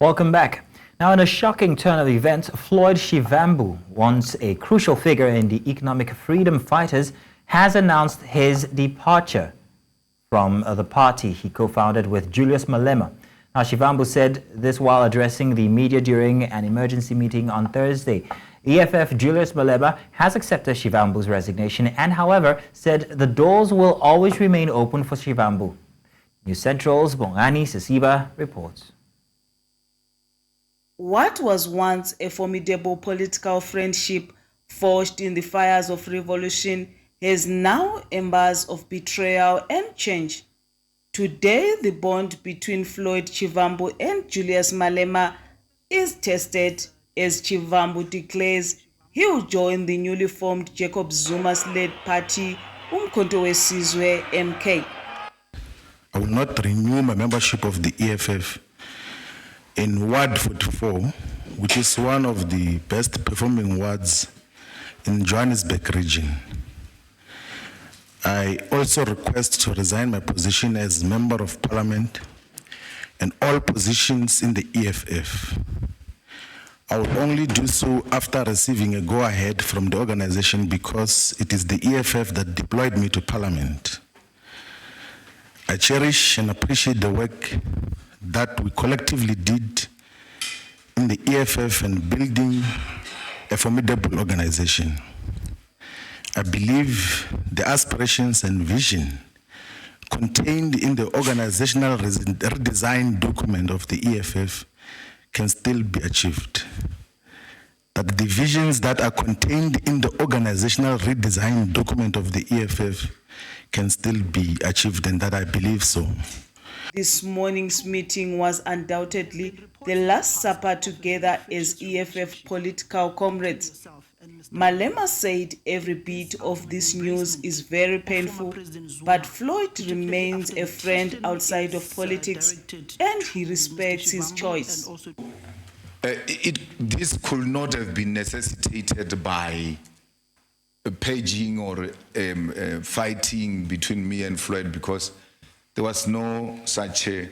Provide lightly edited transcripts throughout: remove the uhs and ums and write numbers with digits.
Welcome back. Now, in a shocking turn of events, Floyd Shivambu, once a crucial figure in the economic freedom fighters, has announced his departure from the party he co-founded with Julius Malema. Now, Shivambu said this while addressing the media during an emergency meeting on Thursday. EFF Julius Malema has accepted Shivambu's resignation and, however, said the doors will always remain open for Shivambu. News Central's Bongani Siziba reports. What was once a formidable political friendship forged in the fires of revolution has now embers of betrayal and change. Today, the bond between Floyd Shivambu and Julius Malema is tested as Shivambu declares he will join the newly formed Jacob Zuma's led party, Umkhonto weSizwe MK. I will not renew my membership of the EFF in Ward 44, which is one of the best performing wards in Johannesburg region. I also request to resign my position as Member of Parliament and all positions in the EFF. I will only do so after receiving a go-ahead from the organization because it is the EFF that deployed me to Parliament. I cherish and appreciate the work that we collectively did in the EFF and building a formidable organization. I believe the aspirations and vision contained in the organizational redesign document of the EFF can still be achieved. That the visions that are contained in the organizational redesign document of the EFF can still be achieved, and that I believe so. This morning's meeting was undoubtedly the last supper together as EFF political comrades. Malema said every bit of this news is very painful, but Floyd remains a friend outside of politics and he respects his choice. This could not have been necessitated by paging or fighting between me and Floyd because there was no such a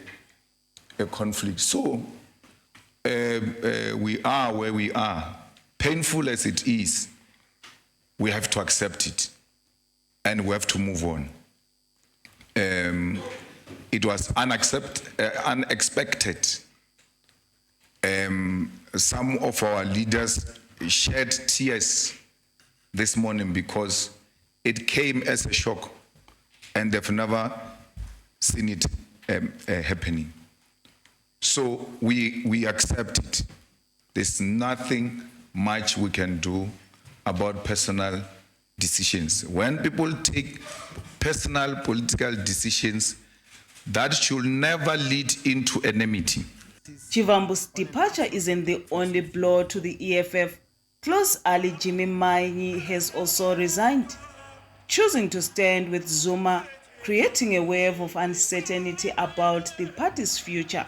conflict. So we are where we are. Painful as it is, we have to accept it and we have to move on. It was unexpected. Some of our leaders shed tears this morning because it came as a shock and they've never seen it happening. So we accept it. There's nothing much we can do about personal decisions. When people take personal political decisions, that should never lead into enmity. Shivambu's departure isn't the only blow to the EFF. Close ally Jimmy Manyi has also resigned, choosing to stand with Zuma, creating a wave of uncertainty about the party's future.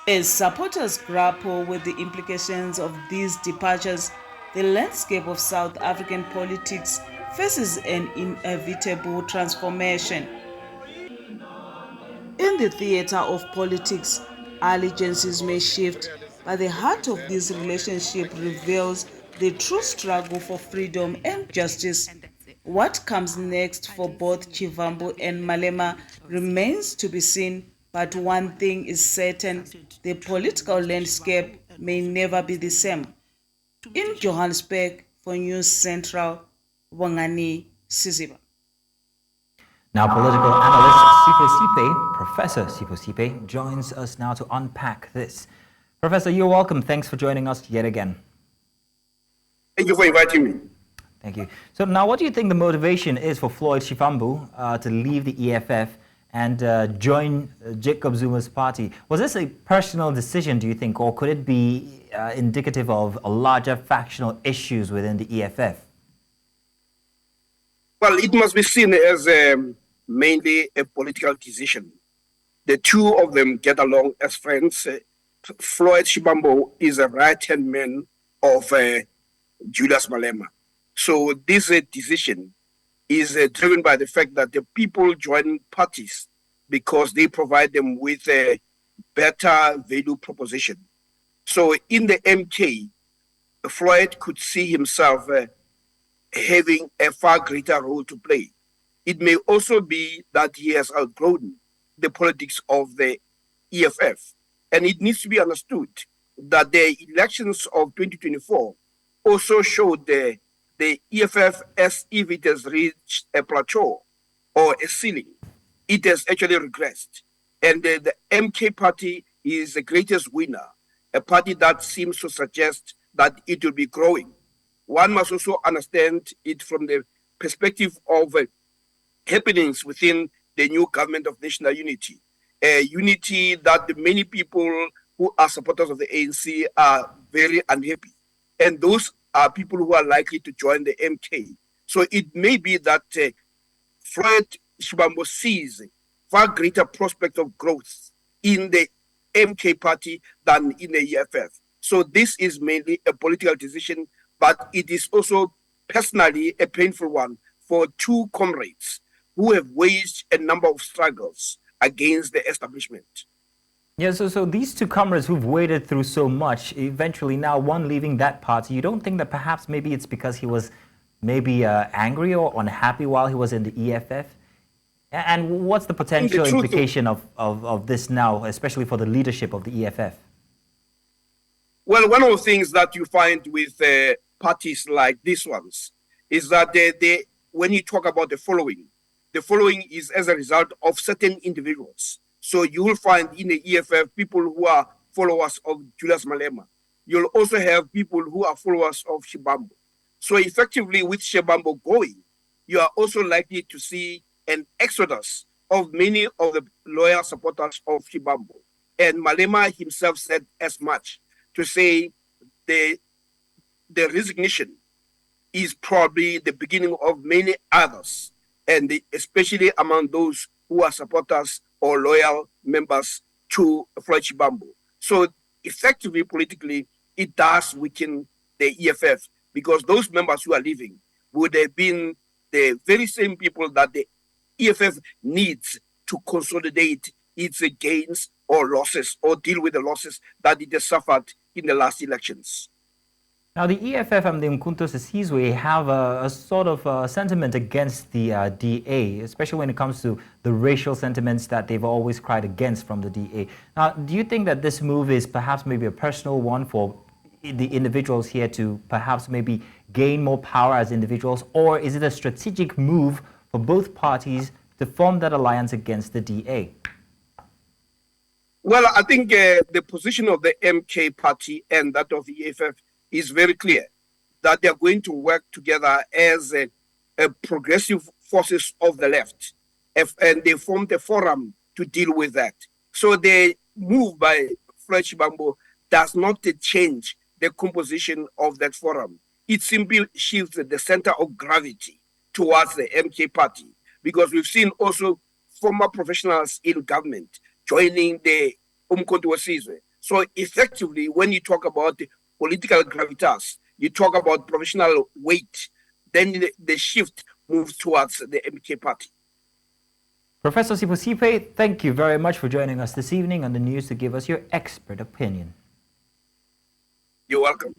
As supporters grapple with the implications of these departures, the landscape of South African politics faces an inevitable transformation. In the theater of politics, allegiances may shift, but the heart of this relationship reveals the true struggle for freedom and justice. What comes next for both Shivambu and Malema remains to be seen, but one thing is certain, the political landscape may never be the same. In Johannesburg, for News Central, Bongani, Siziba. Now, political analyst Sipho Seepe, Professor Sipho Seepe, joins us now to unpack this. Professor, you're welcome. Thanks for joining us yet again. Thank you for inviting me. Thank you. So now, what do you think the motivation is for Floyd Shivambu to leave the EFF and join Jacob Zuma's party? Was this a personal decision, do you think, or could it be indicative of larger factional issues within the EFF? Well, it must be seen as mainly a political decision. The two of them get along as friends. Floyd Shivambu is a right-hand man of Julius Malema. So this decision is driven by the fact that the people join parties because they provide them with better value proposition. So in the MK, Floyd could see himself having a far greater role to play. It may also be that he has outgrown the politics of the EFF. And it needs to be understood that the elections of 2024 also showed the EFF as if it has reached a plateau or a ceiling. It has actually regressed. And the MK party is the greatest winner, a party that seems to suggest that it will be growing. One must also understand it from the perspective of happenings within the new government of national unity, a unity that many people who are supporters of the ANC are very unhappy. And those are people who are likely to join the MK. So it may be that Floyd Shivambu sees far greater prospect of growth in the MK party than in the EFF. So this is mainly a political decision, but it is also personally a painful one for two comrades who have waged a number of struggles against the establishment. Yeah, so these two comrades who've waded through so much, eventually now one leaving that party, you don't think that perhaps maybe it's because he was maybe angry or unhappy while he was in the EFF? And what's the potential implication of this now, especially for the leadership of the EFF? Well, one of the things that you find with parties like these ones is that when you talk about the following is as a result of certain individuals. So you will find in the EFF people who are followers of Julius Malema. You'll also have people who are followers of Shivambu. So effectively with Shivambu going, you are also likely to see an exodus of many of the loyal supporters of Shivambu. And Malema himself said as much, to say the resignation is probably the beginning of many others, and especially among those who are supporters or loyal members to Floyd Shivambu. So effectively, politically, it does weaken the EFF, because those members who are leaving would have been the very same people that the EFF needs to consolidate its gains or losses, or deal with the losses that it has suffered in the last elections. Now, the EFF and the Umkhonto Sizwe have a sort of sentiment against the DA, especially when it comes to the racial sentiments that they've always cried against from the DA. Now, do you think that this move is perhaps maybe a personal one for the individuals here to perhaps maybe gain more power as individuals, or is it a strategic move for both parties to form that alliance against the DA? Well, I think the position of the MK party and that of the EFF is very clear, that they are going to work together as a progressive forces of the left, and they formed a forum to deal with that. So the move by Floyd Shivambu does not change the composition of that forum. It simply shifts the center of gravity towards the MK party, because we've seen also former professionals in government joining the Umkhonto Sizwe. So effectively, when you talk about the political gravitas, you talk about professional weight, then the shift moves towards the MK party. Professor Sipho Seepe, thank you very much for joining us this evening on the news to give us your expert opinion. You're welcome.